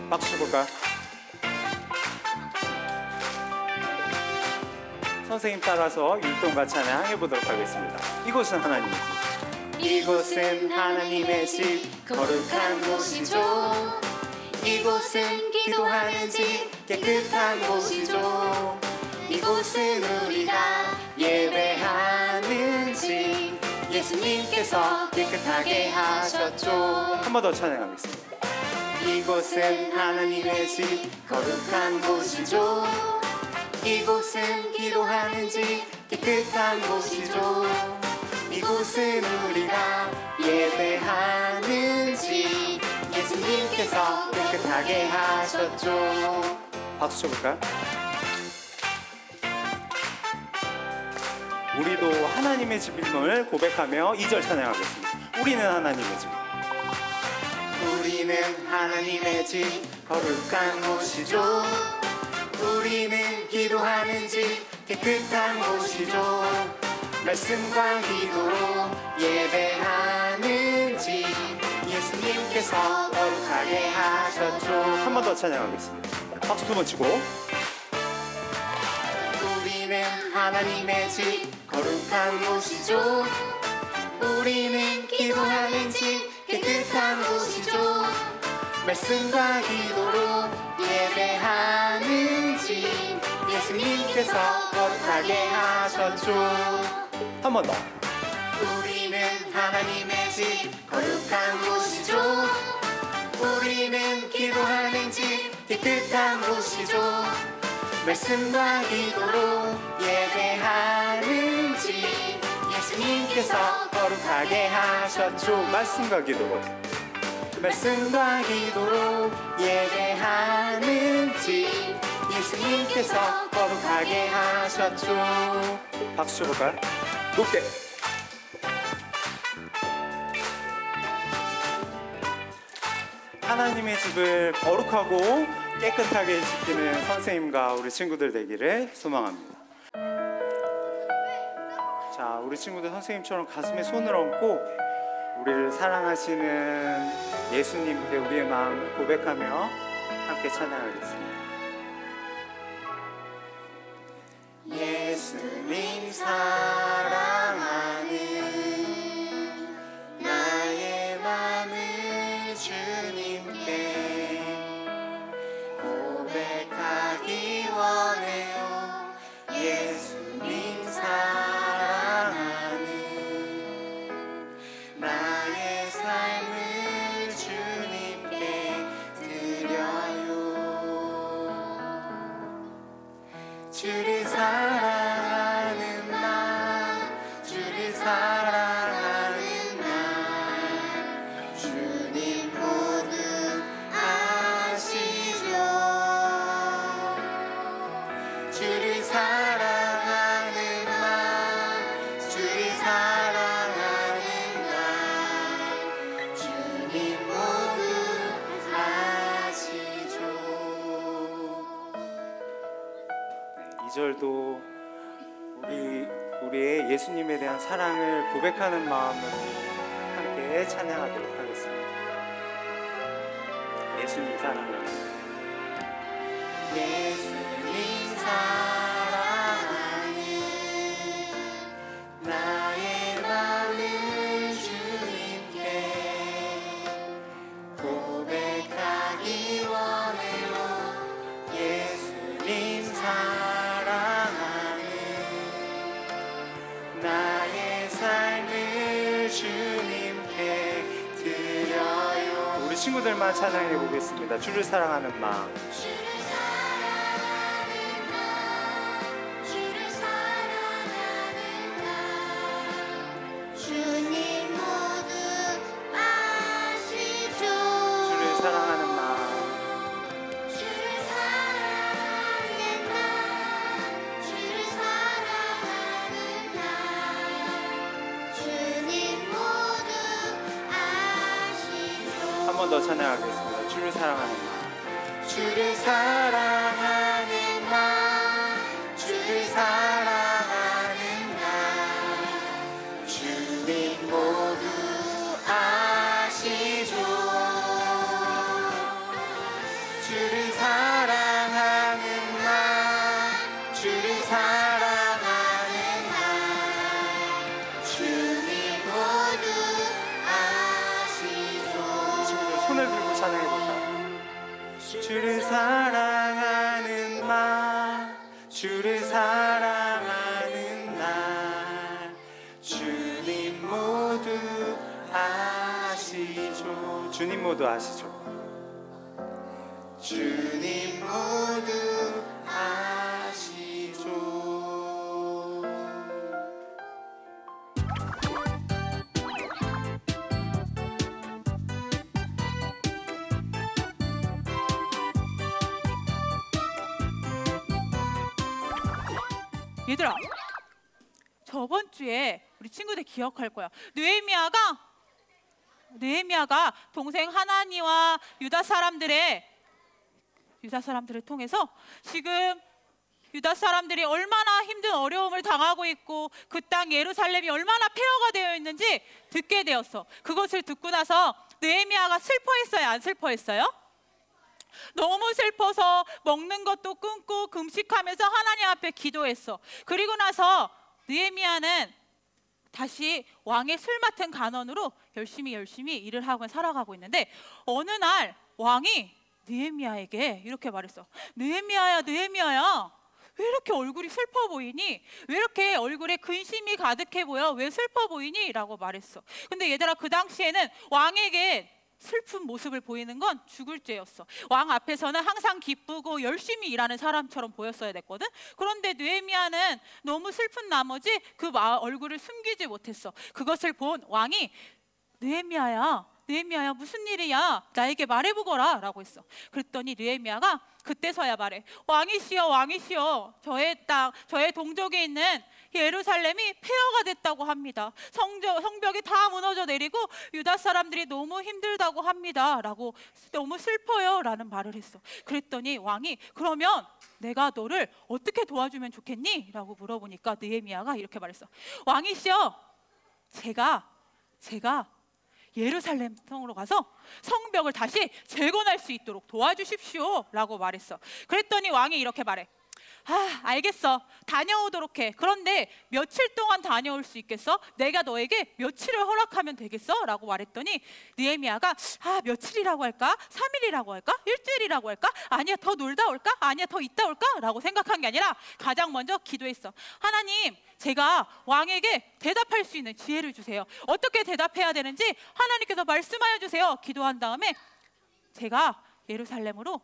박수 쳐볼까요? 선생님 따라서 율동과 찬양 해보도록 하겠습니다. 이곳은 하나님의 집, 이곳은 하나님의 집, 거룩한 곳이죠. 이곳은 기도하는 집, 깨끗한 곳이죠. 이곳은 우리가 예배하는 집, 예수님께서 깨끗하게 하셨죠. 한 번 더 찬양하겠습니다. 이곳은 하나님의 집, 거룩한 곳이죠. 이곳은 기도하는 집, 깨끗한 곳이죠. 이곳은 우리가 예배하는 집, 예수님께서 깨끗하게 하셨죠. 박수 쳐볼까요? 우리도 하나님의 집임을 고백하며 2절 찬양하겠습니다. 우리는 하나님의 집, 우리는 하나님의 집, 거룩한 곳이죠. 우리는 기도하는 집, 깨끗한 곳이죠. 말씀과 기도로 예배하는 집, 예수님께서 거룩하게 하셨죠. 한 번 더 찬양하겠습니다. 박수 2번 치고. 우리는 하나님의 집, 거룩한 곳이죠. 우리는 기도하는 집, 깨끗한 곳이죠. 말씀과 기도로 예배하는 집, 예수님께서 거룩하게 하셨죠. 한 번 더. 우리는 하나님의 집, 거룩한 곳이죠. 우리는 기도하는 집, 깨끗한 곳이죠. 말씀과 기도로 예배하는 집, 예수님께서 거룩하게 하셨죠. 말씀과 기도로, 말씀과 기도로 예배하는 집, 예수님께서 거룩하게 하셨죠. 박수 쳐볼까요? 높게. 하나님의 집을 거룩하고 깨끗하게 지키는 선생님과 우리 친구들 되기를 소망합니다. 자, 우리 친구들 선생님처럼 가슴에 손을 얹고 우리를 사랑하시는 예수님께 우리의 마음을 고백하며 함께 찬양하겠습니다. 예수님 사랑하는 나의 마음을 주님께 고백하기 원해요. 예수님 사랑하는 나의 삶을 주님께 드려요. 주를 사랑하는 나, 주를 사랑하는 나, 주님 모두 아시죠. 주를 사랑하는 나, 주를 사랑하는 나, 주님 모두 아시죠. 2절도 우리의 예수님에 대한 사랑을 고백하는 마음으로 함께 찬양하도록 하겠습니다. 예수님 사랑하는 예수님 사랑하는 나의 마음을 주님께 고백하기 원해요. 예수님 사랑하는 나의 삶을 주님께 드려요. 우리 친구들만 찬양해 보겠습니다. 주를 사랑하는 마음. 한 번 더 찬양하겠습니다. 주를 사랑하는 마음. 주를 사랑하는 마음, 주를 사랑하는 나, 주님 모두 아시죠. 주를 사랑하는 마음, 주를 사랑하는 마음, 주님 모두 아시죠. 친구들 손을 들고 찬양해볼까요? 주를 사랑하는 마음, 주를 사랑하는 날, 주님 모두 아시죠. 주님 모두 아시죠. 주님 모두 아시죠. 얘들아, 저번 주에 우리 친구들 기억할 거야. 느헤미야가 동생 하나니와 유다 사람들을 통해서 지금 유다 사람들이 얼마나 힘든 어려움을 당하고 있고 그 땅 예루살렘이 얼마나 폐허가 되어 있는지 듣게 되었어. 그것을 듣고 나서 느헤미야가 슬퍼했어요, 안 슬퍼했어요? 너무 슬퍼서 먹는 것도 끊고 금식하면서 하나님 앞에 기도했어. 그리고 나서 느헤미야는 다시 왕의 술 맡은 간원으로 열심히 일을 하고 살아가고 있는데, 어느 날 왕이 느헤미야에게 이렇게 말했어. 느헤미야야, 왜 이렇게 얼굴이 슬퍼 보이니? 왜 이렇게 얼굴에 근심이 가득해 보여? 왜 슬퍼 보이니? 라고 말했어. 근데 얘들아, 그 당시에는 왕에게 슬픈 모습을 보이는 건 죽을 죄였어. 왕 앞에서는 항상 기쁘고 열심히 일하는 사람처럼 보였어야 됐거든. 그런데 느헤미야는 너무 슬픈 나머지 그 얼굴을 숨기지 못했어. 그것을 본 왕이 느헤미야야, 무슨 일이야? 나에게 말해보거라 라고 했어. 그랬더니 느헤미야가 그때서야 말해. 왕이시여, 저의 동족에 있는 예루살렘이 폐허가 됐다고 합니다. 성벽이 다 무너져 내리고 유다 사람들이 너무 힘들다고 합니다 라고, 너무 슬퍼요 라는 말을 했어. 그랬더니 왕이 그러면 내가 너를 어떻게 도와주면 좋겠니? 라고 물어보니까 느헤미야가 이렇게 말했어. 왕이시여, 제가 예루살렘 성으로 가서 성벽을 다시 재건할 수 있도록 도와주십시오 라고 말했어. 그랬더니 왕이 이렇게 말해. 알겠어, 다녀오도록 해. 그런데 며칠 동안 다녀올 수 있겠어? 내가 너에게 며칠을 허락하면 되겠어? 라고 말했더니 느헤미야가 며칠이라고 할까? 3일이라고 할까? 일주일이라고 할까? 아니야, 더 놀다 올까? 아니야, 더 있다 올까? 라고 생각한 게 아니라 가장 먼저 기도했어. 하나님, 제가 왕에게 대답할 수 있는 지혜를 주세요. 어떻게 대답해야 되는지 하나님께서 말씀하여 주세요. 기도한 다음에 제가 예루살렘으로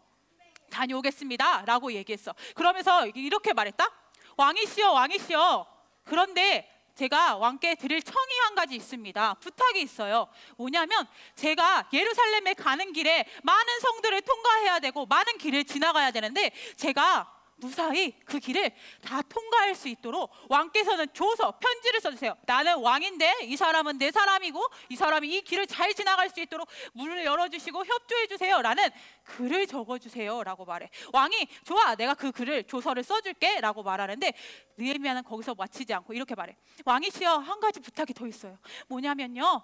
다녀오겠습니다 라고 얘기했어. 그러면서 이렇게 말했다. 왕이시여, 그런데 제가 왕께 드릴 청이 한 가지 있습니다. 부탁이 있어요. 뭐냐면 제가 예루살렘에 가는 길에 많은 성들을 통과해야 되고 많은 길을 지나가야 되는데, 제가 무사히 그 길을 다 통과할 수 있도록 왕께서는 편지를 써주세요. 나는 왕인데 이 사람은 내 사람이고 이 사람이 이 길을 잘 지나갈 수 있도록 문을 열어주시고 협조해주세요 라는 글을 적어주세요 라고 말해. 왕이 좋아, 내가 그 글을 조서를 써줄게 라고 말하는데, 느헤미야는 거기서 마치지 않고 이렇게 말해. 왕이시여, 한 가지 부탁이 더 있어요. 뭐냐면요,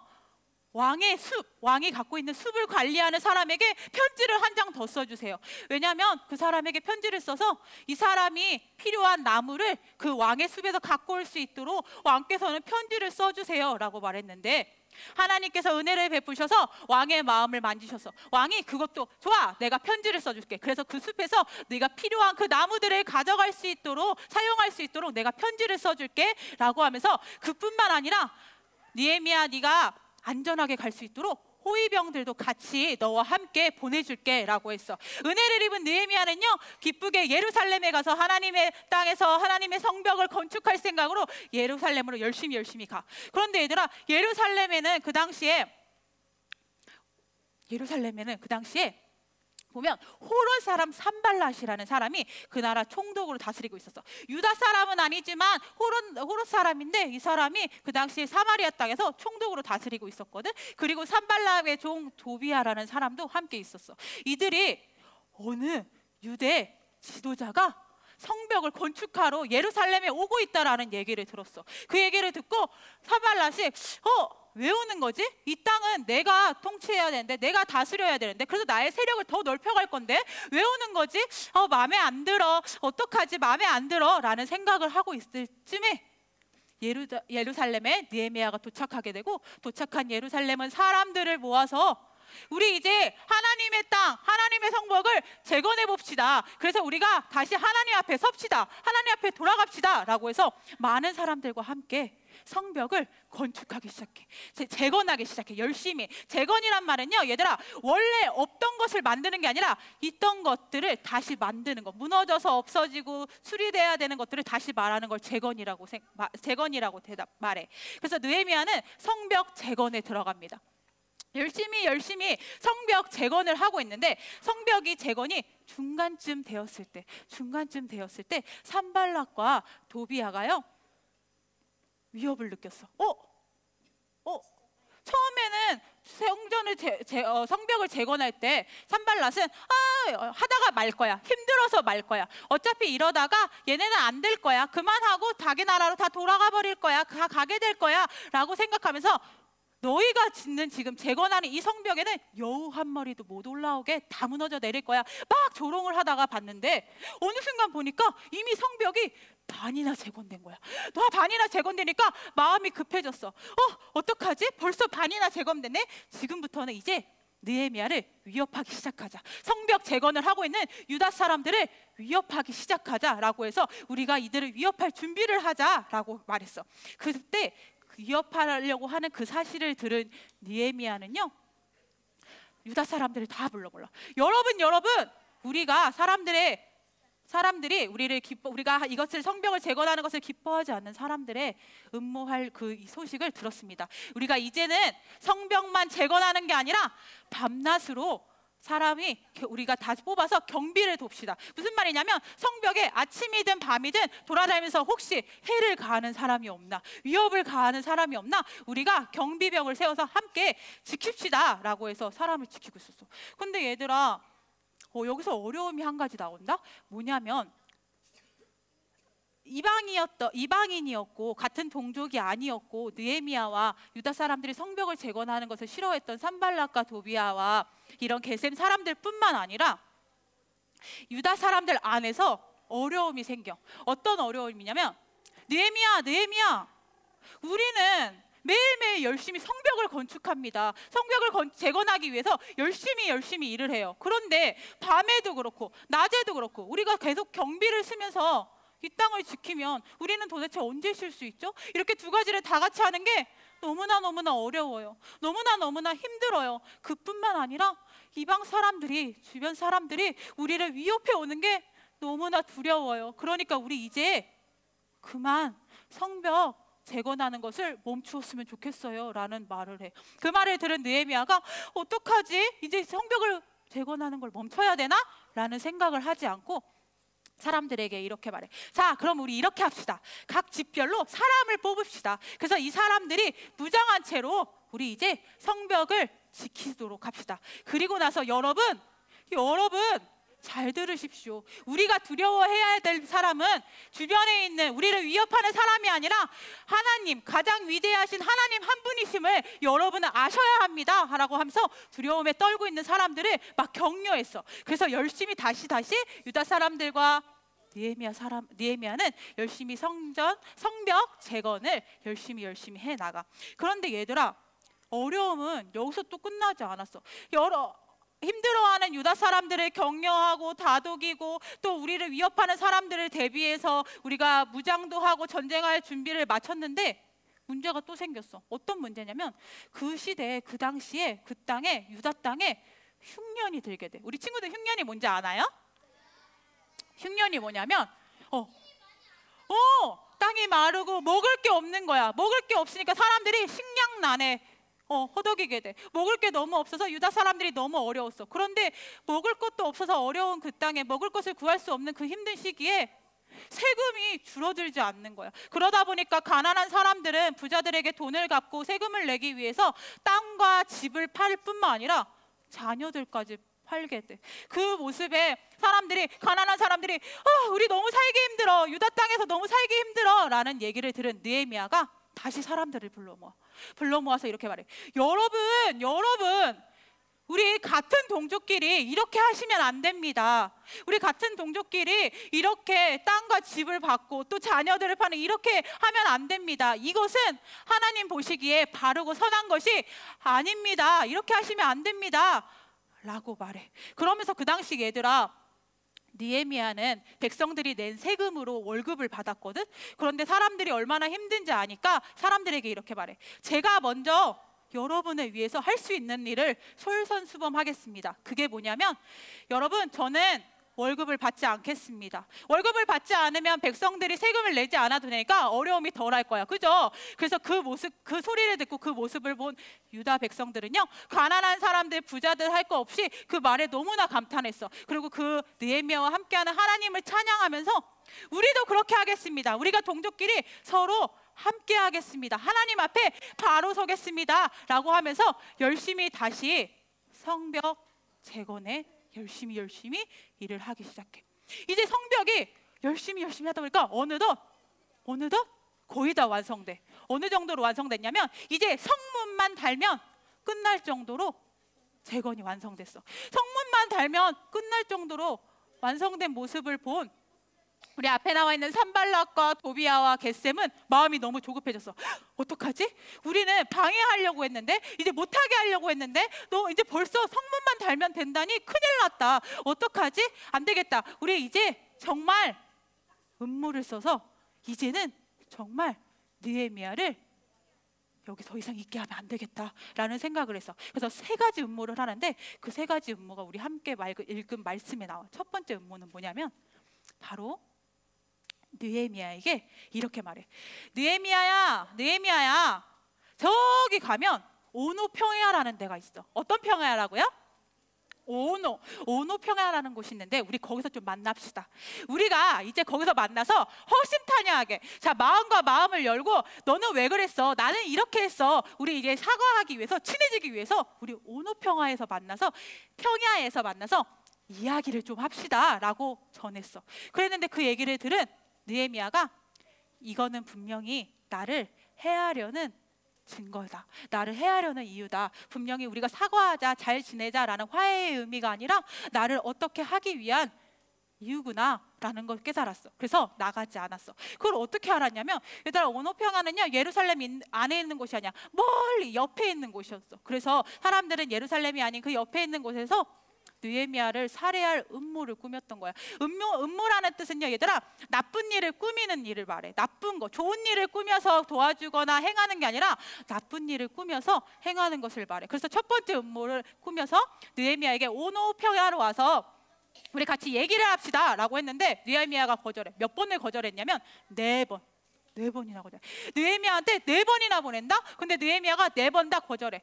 왕이 갖고 있는 숲을 관리하는 사람에게 편지를 한 장 더 써주세요. 왜냐하면 그 사람에게 편지를 써서 이 사람이 필요한 나무를 그 왕의 숲에서 갖고 올 수 있도록 왕께서는 편지를 써주세요 라고 말했는데, 하나님께서 은혜를 베푸셔서 왕의 마음을 만지셔서 왕이 그것도 좋아, 내가 편지를 써줄게. 그래서 그 숲에서 네가 필요한 그 나무들을 가져갈 수 있도록, 사용할 수 있도록 내가 편지를 써줄게 라고 하면서, 그뿐만 아니라 느헤미야, 네가 안전하게 갈 수 있도록 호위병들도 같이 너와 함께 보내줄게 라고 했어. 은혜를 입은 느헤미야는요, 기쁘게 예루살렘에 가서 하나님의 땅에서 하나님의 성벽을 건축할 생각으로 예루살렘으로 열심히 가. 그런데 얘들아, 예루살렘에는 그 당시에 보면 호롯 사람 산발랏이라는 사람이 그 나라 총독으로 다스리고 있었어. 유다 사람은 아니지만 호롯 사람인데, 이 사람이 그 당시에 사마리아 땅에서 총독으로 다스리고 있었거든. 그리고 산발랏의 종 도비아라는 사람도 함께 있었어. 이들이 어느 유대 지도자가 성벽을 건축하러 예루살렘에 오고 있다라는 얘기를 들었어. 그 얘기를 듣고 산발랏이 왜 오는 거지? 이 땅은 내가 통치해야 되는데, 내가 다스려야 되는데, 그래서 나의 세력을 더 넓혀갈 건데 왜 오는 거지? 마음에 안 들어. 어떡하지? 마음에 안 들어. 라는 생각을 하고 있을 쯤에 예루살렘에 느헤미야가 도착하게 되고, 도착한 예루살렘은 사람들을 모아서 우리 이제 하나님의 땅, 하나님의 성벽을 재건해 봅시다. 그래서 우리가 다시 하나님 앞에 섭시다. 하나님 앞에 돌아갑시다. 라고 해서 많은 사람들과 함께 성벽을 건축하기 시작해. 재건하기 시작해. 열심히. 재건이란 말은요, 얘들아, 원래 없던 것을 만드는 게 아니라 있던 것들을 다시 만드는 거. 무너져서 없어지고 수리돼야 되는 것들을 다시 말하는 걸 재건이라고 말해. 그래서 느헤미야는 성벽 재건에 들어갑니다. 열심히 성벽 재건을 하고 있는데, 성벽이 재건이 중간쯤 되었을 때 산발락과 도비아가요 위협을 느꼈어. 처음에는 성벽을 재건할 때 산발락은 하다가 말 거야. 힘들어서 말 거야. 어차피 이러다가 얘네는 안 될 거야. 그만하고 자기 나라로 다 돌아가 버릴 거야. 다 가게 될 거야. 라고 생각하면서 너희가 짓는 지금 재건하는 이 성벽에는 여우 한 마리도 못 올라오게 다 무너져 내릴 거야. 막 조롱을 하다가 봤는데, 어느 순간 보니까 이미 성벽이 반이나 재건된 거야. 반이나 재건되니까 마음이 급해졌어. 어떡하지? 벌써 반이나 재건됐네? 지금부터는 이제 느헤미야를 위협하기 시작하자. 성벽 재건을 하고 있는 유다 사람들을 위협하기 시작하자라고 해서 우리가 이들을 위협할 준비를 하자라고 말했어. 그때 위협하려고 하는 그 사실을 들은 느헤미야는요, 유다 사람들을 다 불러. 여러분, 우리가 사람들이 우리가 이것을 성벽을 재건하는 것을 기뻐하지 않는 사람들의 음모할 그 소식을 들었습니다. 우리가 이제는 성벽만 재건하는 게 아니라 밤낮으로 우리가 다 뽑아서 경비를 돕시다. 무슨 말이냐면, 성벽에 아침이든 밤이든 돌아다니면서 혹시 해를 가하는 사람이 없나, 위협을 가하는 사람이 없나, 우리가 경비병을 세워서 함께 지킵시다 라고 해서 사람을 지키고 있었어. 근데 얘들아, 여기서 어려움이 한 가지 나온다. 뭐냐면, 이방인이었고 같은 동족이 아니었고, 느헤미야와 유다 사람들이 성벽을 재건하는 것을 싫어했던 산발락과 도비아와 이런 게셈 사람들 뿐만 아니라 유다 사람들 안에서 어려움이 생겨. 어떤 어려움이냐면, 느헤미야, 우리는 매일매일 열심히 성벽을 건축합니다. 성벽을 재건하기 위해서 열심히 일을 해요. 그런데 밤에도 그렇고 낮에도 그렇고 우리가 계속 경비를 쓰면서 이 땅을 지키면 우리는 도대체 언제 쉴 수 있죠? 이렇게 두 가지를 다 같이 하는 게 너무나 어려워요. 너무나 힘들어요. 그뿐만 아니라 이방 사람들이, 주변 사람들이 우리를 위협해 오는 게 너무나 두려워요. 그러니까 우리 이제 그만 성벽 재건하는 것을 멈추었으면 좋겠어요 라는 말을 해. 그 말을 들은 느헤미야가 어떡하지? 이제 성벽을 재건하는 걸 멈춰야 되나? 라는 생각을 하지 않고 사람들에게 이렇게 말해. 자, 그럼 우리 이렇게 합시다. 각 집별로 사람을 뽑읍시다. 그래서 이 사람들이 무장한 채로 우리 이제 성벽을 지키도록 합시다. 그리고 나서 여러분 잘 들으십시오. 우리가 두려워해야 될 사람은 주변에 있는 우리를 위협하는 사람이 아니라 하나님, 가장 위대하신 하나님 한 분이심을 여러분은 아셔야 합니다 라고 하면서 두려움에 떨고 있는 사람들을 막 격려했어. 그래서 열심히 다시 유다 사람들과 느헤미야는 열심히 성벽 재건을 열심히 해나가. 그런데 얘들아, 어려움은 여기서 또 끝나지 않았어. 힘들어하는 유다 사람들을 격려하고 다독이고 또 우리를 위협하는 사람들을 대비해서 우리가 무장도 하고 전쟁할 준비를 마쳤는데 문제가 또 생겼어. 어떤 문제냐면, 그 시대에, 그 당시에 그 땅에, 유다 땅에 흉년이 들게 돼. 우리 친구들 흉년이 뭔지 아나요? 흉년이 뭐냐면 땅이 마르고 먹을 게 없는 거야. 먹을 게 없으니까 사람들이 식량난에 허덕이게 돼. 먹을 게 너무 없어서 유다 사람들이 너무 어려웠어. 그런데 먹을 것도 없어서 어려운 그 땅에 먹을 것을 구할 수 없는 그 힘든 시기에 세금이 줄어들지 않는 거야. 그러다 보니까 가난한 사람들은 부자들에게 돈을 갚고 세금을 내기 위해서 땅과 집을 팔 뿐만 아니라 자녀들까지 팔게 돼. 그 모습에 가난한 사람들이 우리 너무 살기 힘들어, 유다 땅에서 너무 살기 힘들어 라는 얘기를 들은 느헤미야가 다시 사람들을 불러 모아서 이렇게 말해. 여러분, 우리 같은 동족끼리 이렇게 하시면 안 됩니다. 우리 같은 동족끼리 이렇게 땅과 집을 받고 또 자녀들을 파는 이렇게 하면 안 됩니다. 이것은 하나님 보시기에 바르고 선한 것이 아닙니다. 이렇게 하시면 안 됩니다. 라고 말해. 그러면서 그 당시 얘들아, 느헤미야는 백성들이 낸 세금으로 월급을 받았거든. 그런데 사람들이 얼마나 힘든지 아니까 사람들에게 이렇게 말해. 제가 먼저 여러분을 위해서 할 수 있는 일을 솔선수범하겠습니다. 그게 뭐냐면, 여러분, 저는 월급을 받지 않겠습니다. 월급을 받지 않으면 백성들이 세금을 내지 않아도 되니까 어려움이 덜할 거야. 그죠? 그래서 그 소리를 듣고 그 모습을 본 유다 백성들은요, 가난한 사람들, 부자들 할 거 없이 그 말에 너무나 감탄했어. 그리고 그 느헤미야와 함께하는 하나님을 찬양하면서 우리도 그렇게 하겠습니다. 우리가 동족끼리 서로 함께 하겠습니다. 하나님 앞에 바로 서겠습니다. 라고 하면서 열심히 다시 성벽 재건에 열심히 일을 하기 시작해. 이제 성벽이 열심히 하다 보니까 어느덧 거의 다 완성돼. 어느 정도로 완성됐냐면 이제 성문만 달면 끝날 정도로 재건이 완성됐어. 성문만 달면 끝날 정도로 완성된 모습을 본 우리 앞에 나와 있는 산발락과 도비아와 겟셈은 마음이 너무 조급해졌어. 어떡하지? 우리는 방해하려고 했는데, 이제 못하게 하려고 했는데, 너 이제 벌써 성문만 달면 된다니 큰일 났다. 어떡하지? 안 되겠다. 우리 이제 정말 음모를 써서 이제는 정말 느헤미야를 여기 더 이상 있게 하면 안 되겠다라는 생각을 했어. 그래서 3가지 음모를 하는데 그 3가지 음모가 우리 함께 읽은 말씀에 나와. 첫 번째 음모는 뭐냐면 바로 느헤미야에게 이렇게 말해. 느헤미야야, 저기 가면 오노 평야라는 데가 있어. 어떤 평야라고요? 오노 평야라는 곳이 있는데 우리 거기서 좀 만납시다. 우리가 이제 거기서 만나서 허심탄회하게, 자, 마음과 마음을 열고, 너는 왜 그랬어? 나는 이렇게 했어. 우리 이제 사과하기 위해서, 친해지기 위해서 우리 오노 평야에서 만나서 이야기를 좀 합시다 라고 전했어. 그랬는데 그 얘기를 들은 느헤미야가, 이거는 분명히 나를 해하려는 증거다. 나를 해하려는 이유다. 분명히 우리가 사과하자, 잘 지내자라는 화해의 의미가 아니라 나를 어떻게 하기 위한 이유구나 라는 걸 깨달았어. 그래서 나가지 않았어. 그걸 어떻게 알았냐면, 얘들아, 오노 평야는요 예루살렘 안에 있는 곳이 아니야. 멀리 옆에 있는 곳이었어. 그래서 사람들은 예루살렘이 아닌 그 옆에 있는 곳에서 느헤미야를 살해할 음모를 꾸몄던 거야. 음모라는 뜻은요, 얘들아, 나쁜 일을 꾸미는 일을 말해. 나쁜 거, 좋은 일을 꾸며서 도와주거나 행하는 게 아니라 나쁜 일을 꾸며서 행하는 것을 말해. 그래서 첫 번째 음모를 꾸며서 느헤미야에게 오노 평야로 와서 우리 같이 얘기를 합시다 라고 했는데 느헤미야가 거절해. 몇 번을 거절했냐면 4번. 4번이나 거절해. 느헤미야한테 4번이나 보낸다? 근데 느헤미야가 4번 다 거절해.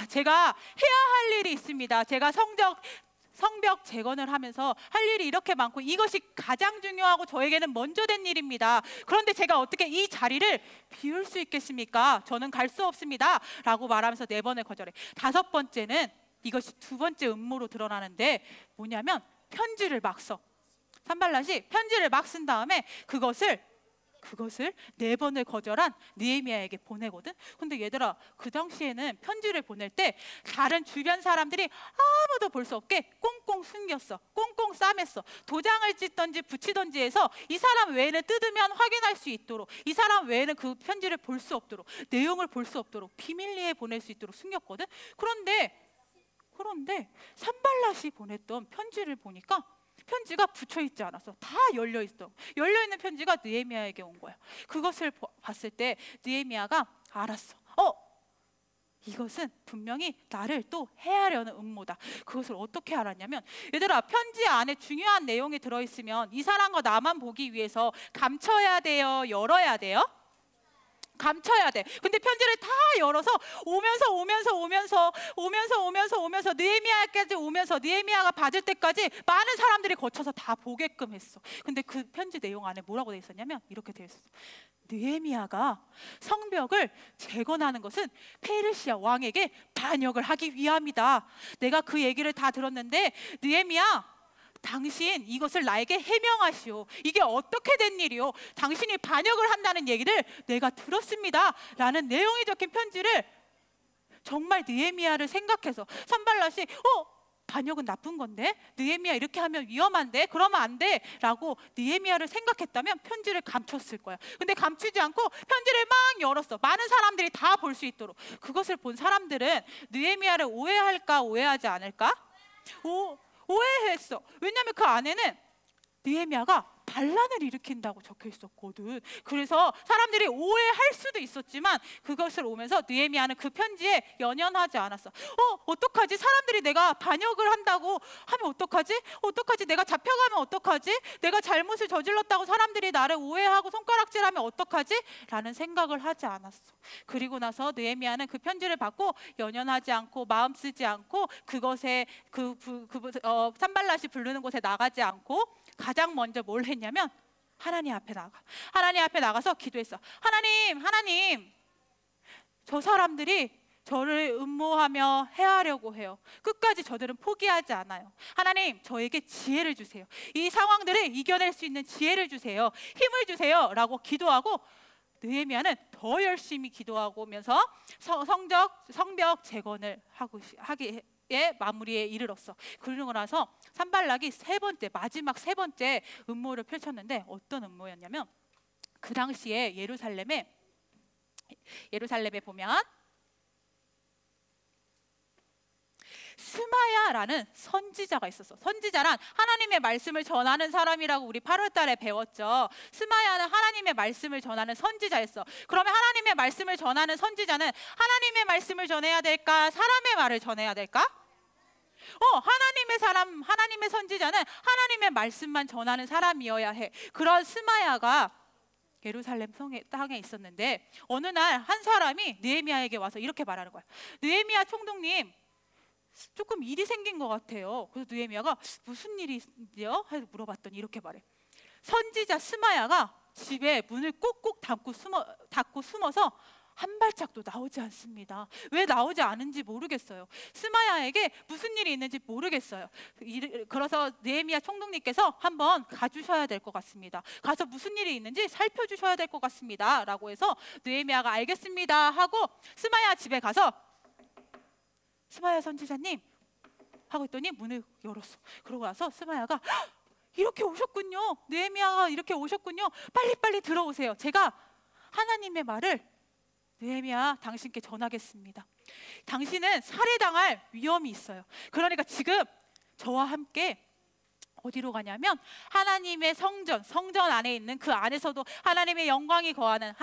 제가 해야 할 일이 있습니다. 제가 성벽 재건을 하면서 할 일이 이렇게 많고 이것이 가장 중요하고 저에게는 먼저 된 일입니다. 그런데 제가 어떻게 이 자리를 비울 수 있겠습니까? 저는 갈 수 없습니다 라고 말하면서 4번을 거절해. 5번째는 이것이 2번째 음모로 드러나는데 뭐냐면 편지를 막 써. 산발랏이 편지를 막 쓴 다음에 그것을 4번을 거절한 느헤미야에게 보내거든. 근데 얘들아, 그 당시에는 편지를 보낼 때 다른 주변 사람들이 아무도 볼 수 없게 꽁꽁 숨겼어. 꽁꽁 싸맸어. 도장을 찍던지 붙이던지 해서 이 사람 외에는 뜯으면 확인할 수 있도록, 이 사람 외에는 그 편지를 볼 수 없도록, 내용을 볼 수 없도록 비밀리에 보낼 수 있도록 숨겼거든. 그런데 산발랏이 보냈던 편지를 보니까 편지가 붙여있지 않았어. 다 열려있어. 열려있는 편지가 느헤미야에게 온 거야. 그것을 봤을 때 느헤미야가 알았어. 이것은 분명히 나를 또 해하려는 음모다. 그것을 어떻게 알았냐면, 얘들아, 편지 안에 중요한 내용이 들어있으면 이 사람과 나만 보기 위해서 감춰야 돼요? 열어야 돼요? 감춰야 돼. 근데 편지를 다 열어서 오면서 느헤미야까지 오면서 느헤미야가 받을 때까지 많은 사람들이 거쳐서 다 보게끔 했어. 근데 그 편지 내용 안에 뭐라고 돼 있었냐면 이렇게 돼 있었어. 느헤미야가 성벽을 재건하는 것은 페르시아 왕에게 반역을 하기 위함이다. 내가 그 얘기를 다 들었는데 느헤미야, 당신 이것을 나에게 해명하시오. 이게 어떻게 된 일이오? 당신이 반역을 한다는 얘기를 내가 들었습니다. 라는 내용이 적힌 편지를 정말 느헤미야를 생각해서 산발랏이 반역은 나쁜 건데 느헤미야 이렇게 하면 위험한데 그러면 안 돼 라고 느헤미야를 생각했다면 편지를 감췄을 거야. 근데 감추지 않고 편지를 막 열었어. 많은 사람들이 다 볼 수 있도록. 그것을 본 사람들은 느헤미야를 오해할까 오해하지 않을까? 오해했어. 왜냐하면 그 안에는 느헤미야가 반란을 일으킨다고 적혀 있었거든. 그래서 사람들이 오해할 수도 있었지만 그것을 오면서 느헤미야는 그 편지에 연연하지 않았어. 어떡하지? 사람들이 내가 반역을 한다고 하면 어떡하지? 어떡하지? 내가 잡혀가면 어떡하지? 내가 잘못을 저질렀다고 사람들이 나를 오해하고 손가락질하면 어떡하지? 라는 생각을 하지 않았어. 그리고 나서 느헤미야는 그 편지를 받고 연연하지 않고 마음 쓰지 않고 그것에 산발랏이 부르는 곳에 나가지 않고 가장 먼저 뭘 했냐면 하나님 앞에 나가서 기도했어. 하나님, 저 사람들이 저를 음모하며 해하려고 해요. 끝까지 저들은 포기하지 않아요. 하나님, 저에게 지혜를 주세요. 이 상황들을 이겨낼 수 있는 지혜를 주세요. 힘을 주세요. 라고 기도하고 느헤미야는 더 열심히 기도하면서 성벽 재건을 하기 마무리에 이르렀어. 그러고 나서 산발락이 마지막 세 번째 음모를 펼쳤는데 어떤 음모였냐면 그 당시에 예루살렘에 보면 스마야라는 선지자가 있었어. 선지자란 하나님의 말씀을 전하는 사람이라고 우리 8월 달에 배웠죠. 스마야는 하나님의 말씀을 전하는 선지자였어. 그러면 하나님의 말씀을 전하는 선지자는 하나님의 말씀을 전해야 될까? 사람의 말을 전해야 될까? 하나님의 선지자는 하나님의 말씀만 전하는 사람이어야 해. 그런 스마야가 예루살렘 땅에 있었는데 어느 날 한 사람이 느헤미야에게 와서 이렇게 말하는 거야. 느헤미야 총독님, 조금 일이 생긴 것 같아요. 그래서 느헤미야가 무슨 일이요? 해서 물어봤더니 이렇게 말해. 선지자 스마야가 집에 문을 꼭꼭 닫고 숨어서 한 발짝도 나오지 않습니다. 왜 나오지 않은지 모르겠어요. 스마야에게 무슨 일이 있는지 모르겠어요. 그래서 느헤미야 총독님께서 한번 가주셔야 될 것 같습니다. 가서 무슨 일이 있는지 살펴주셔야 될 것 같습니다. 라고 해서 느헤미야가 알겠습니다 하고 스마야 집에 가서 스마야 선지자님 하고 있더니 문을 열었어. 그러고 나서 스마야가 이렇게 오셨군요. 느헤미야가 이렇게 오셨군요. 빨리빨리 들어오세요. 제가 하나님의 말을 느헤미야 당신께 전하겠습니다. 당신은 살해당할 위험이 있어요. 그러니까 지금 저와 함께 어디로 가냐면 하나님의 성전 안에 있는 그 안에서도 하나님의 영광이 거하는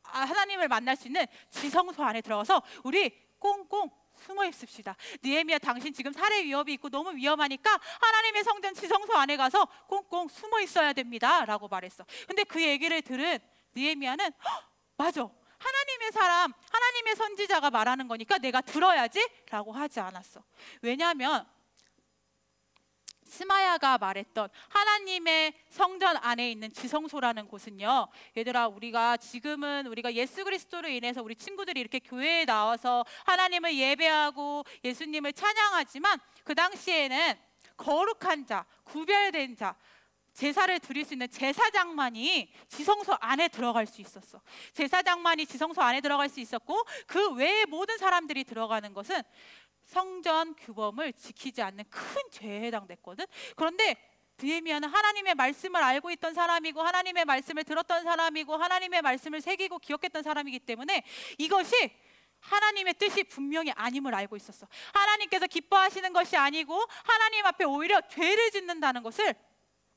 하나님을 만날 수 있는 지성소 안에 들어가서 우리 꽁꽁 숨어 있읍시다. 느헤미야 당신 지금 살해 위협이 있고 너무 위험하니까 하나님의 성전 지성소 안에 가서 꽁꽁 숨어 있어야 됩니다 라고 말했어. 근데 그 얘기를 들은 느헤미야는 맞아, 하나님의 선지자가 말하는 거니까 내가 들어야지 라고 하지 않았어. 왜냐하면 스마야가 말했던 하나님의 성전 안에 있는 지성소라는 곳은요, 얘들아, 우리가 예수 그리스도로 인해서 우리 친구들이 이렇게 교회에 나와서 하나님을 예배하고 예수님을 찬양하지만 그 당시에는 거룩한 자, 구별된 자, 제사를 드릴 수 있는 제사장만이 지성소 안에 들어갈 수 있었어. 제사장만이 지성소 안에 들어갈 수 있었고 그 외에 모든 사람들이 들어가는 것은 성전 규범을 지키지 않는 큰 죄에 해당됐거든. 그런데 느헤미야는 하나님의 말씀을 알고 있던 사람이고 하나님의 말씀을 들었던 사람이고 하나님의 말씀을 새기고 기억했던 사람이기 때문에 이것이 하나님의 뜻이 분명히 아님을 알고 있었어. 하나님께서 기뻐하시는 것이 아니고 하나님 앞에 오히려 죄를 짓는다는 것을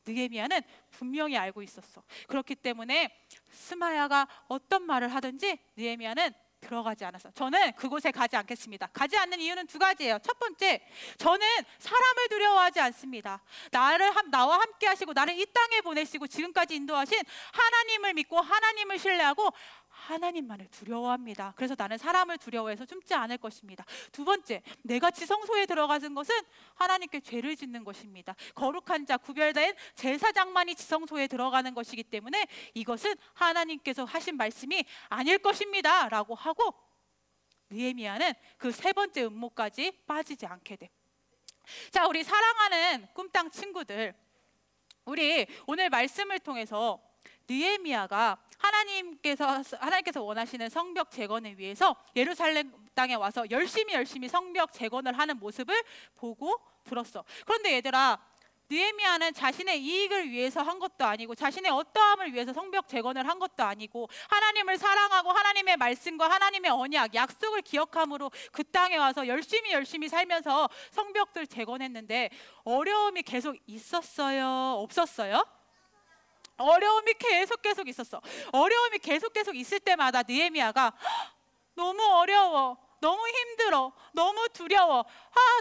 느헤미야는 분명히 알고 있었어. 그렇기 때문에 스마야가 어떤 말을 하든지 느헤미야는 들어가지 않았어. 저는 그곳에 가지 않겠습니다. 가지 않는 이유는 두 가지예요. 첫 번째, 저는 사람을 두려워하지 않습니다. 나와 함께 하시고 나를 이 땅에 보내시고 지금까지 인도하신 하나님을 믿고 하나님을 신뢰하고 하나님만을 두려워합니다. 그래서 나는 사람을 두려워해서 숨지 않을 것입니다. 두 번째, 내가 지성소에 들어가는 것은 하나님께 죄를 짓는 것입니다. 거룩한 자, 구별된 제사장만이 지성소에 들어가는 것이기 때문에 이것은 하나님께서 하신 말씀이 아닐 것입니다 라고 하고 느헤미야는 그 세 번째 음모까지 빠지지 않게 돼. 자, 우리 사랑하는 꿈땅 친구들, 우리 오늘 말씀을 통해서 느헤미야가 하나님께서 원하시는 성벽 재건을 위해서 예루살렘 땅에 와서 열심히 성벽 재건을 하는 모습을 보고 들었어. 그런데 얘들아, 느헤미야는 자신의 이익을 위해서 한 것도 아니고 자신의 어떠함을 위해서 성벽 재건을 한 것도 아니고 하나님을 사랑하고 하나님의 말씀과 하나님의 언약, 약속을 기억함으로 그 땅에 와서 열심히 살면서 성벽들 재건했는데 어려움이 계속 있었어요? 없었어요? 어려움이 계속 있었어. 어려움이 계속 있을 때마다 느헤미야가 너무 어려워, 너무 힘들어, 너무 두려워,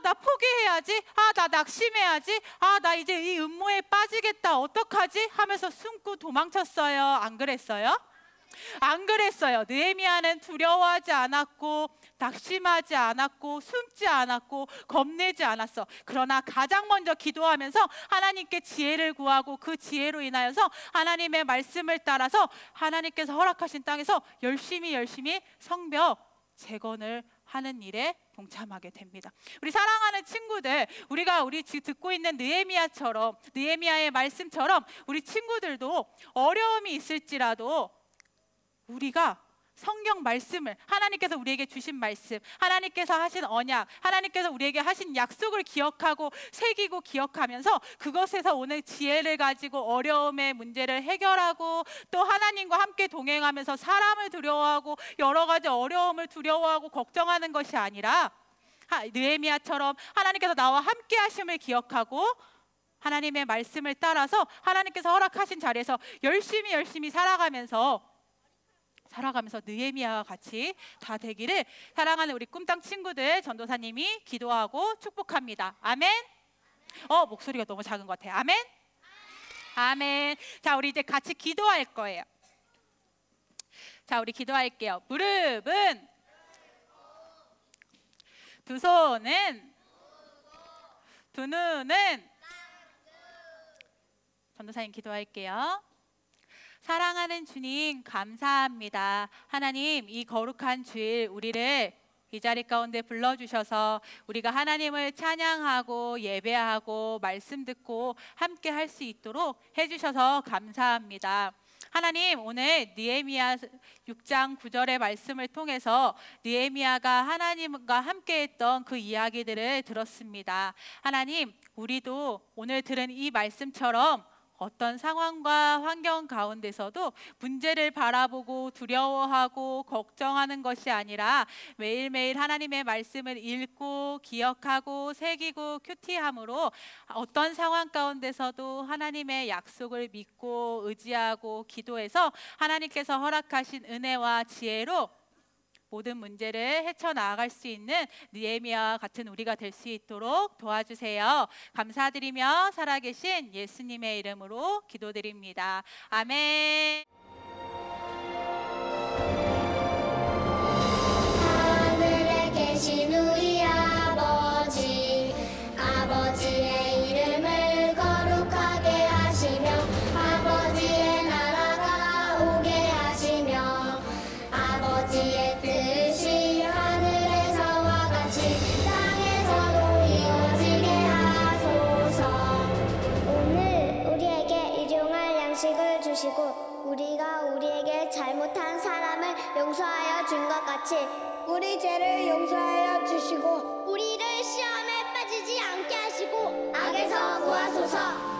나 포기해야지, 나 낙심해야지, 나 이제 이 음모에 빠지겠다, 어떡하지? 하면서 숨고 도망쳤어요. 안 그랬어요? 안 그랬어요. 느헤미야는 두려워하지 않았고 낙심하지 않았고 숨지 않았고 겁내지 않았어. 그러나 가장 먼저 기도하면서 하나님께 지혜를 구하고 그 지혜로 인하여서 하나님의 말씀을 따라서 하나님께서 허락하신 땅에서 열심히 성벽 재건을 하는 일에 동참하게 됩니다. 우리 사랑하는 친구들, 우리가 지금 듣고 있는 느헤미야처럼, 느헤미야의 말씀처럼 우리 친구들도 어려움이 있을지라도 우리가 성경 말씀을, 하나님께서 우리에게 주신 말씀, 하나님께서 하신 언약, 하나님께서 우리에게 하신 약속을 기억하고 새기고 기억하면서 그것에서 오는 지혜를 가지고 어려움의 문제를 해결하고 또 하나님과 함께 동행하면서 사람을 두려워하고 여러 가지 어려움을 두려워하고 걱정하는 것이 아니라 느헤미야처럼 하나님께서 나와 함께 하심을 기억하고 하나님의 말씀을 따라서 하나님께서 허락하신 자리에서 열심히 살아가면서 느헤미야와 같이 다 되기를 사랑하는 우리 꿈땅 친구들 전도사님이 기도하고 축복합니다. 아멘. 목소리가 너무 작은 것 같아요. 아멘. 아멘. 자, 우리 이제 같이 기도할 거예요. 자, 우리 기도할게요. 무릎은, 두 손은, 두 눈은. 전도사님 기도할게요. 사랑하는 주님, 감사합니다. 하나님, 이 거룩한 주일 우리를 이 자리 가운데 불러주셔서 우리가 하나님을 찬양하고 예배하고 말씀 듣고 함께 할 수 있도록 해주셔서 감사합니다. 하나님, 오늘 느헤미야 6장 9절의 말씀을 통해서 느헤미야가 하나님과 함께했던 그 이야기들을 들었습니다. 하나님, 우리도 오늘 들은 이 말씀처럼 어떤 상황과 환경 가운데서도 문제를 바라보고 두려워하고 걱정하는 것이 아니라 매일매일 하나님의 말씀을 읽고 기억하고 새기고 큐티함으로 어떤 상황 가운데서도 하나님의 약속을 믿고 의지하고 기도해서 하나님께서 허락하신 은혜와 지혜로 모든 문제를 헤쳐나갈 수 있는 느헤미야와 같은 우리가 될 수 있도록 도와주세요. 감사드리며 살아계신 예수님의 이름으로 기도드립니다. 아멘. 하늘에 계신 우리 아버지, 아버지의 이름을 거룩하게 하시며 아버지의 나라가 오게 하시며 아버지의 뜻이 하늘에서와 같이 땅에서도 이루어지게 하소서. 오늘 우리에게 일용할 양식을 주시고 우리가 우리에게 잘못한 사람을 용서하여 준 것 같이 우리 죄를 용서하여 주시고 우리를 시험에 빠지지 않게 하시고 악에서 구하소서.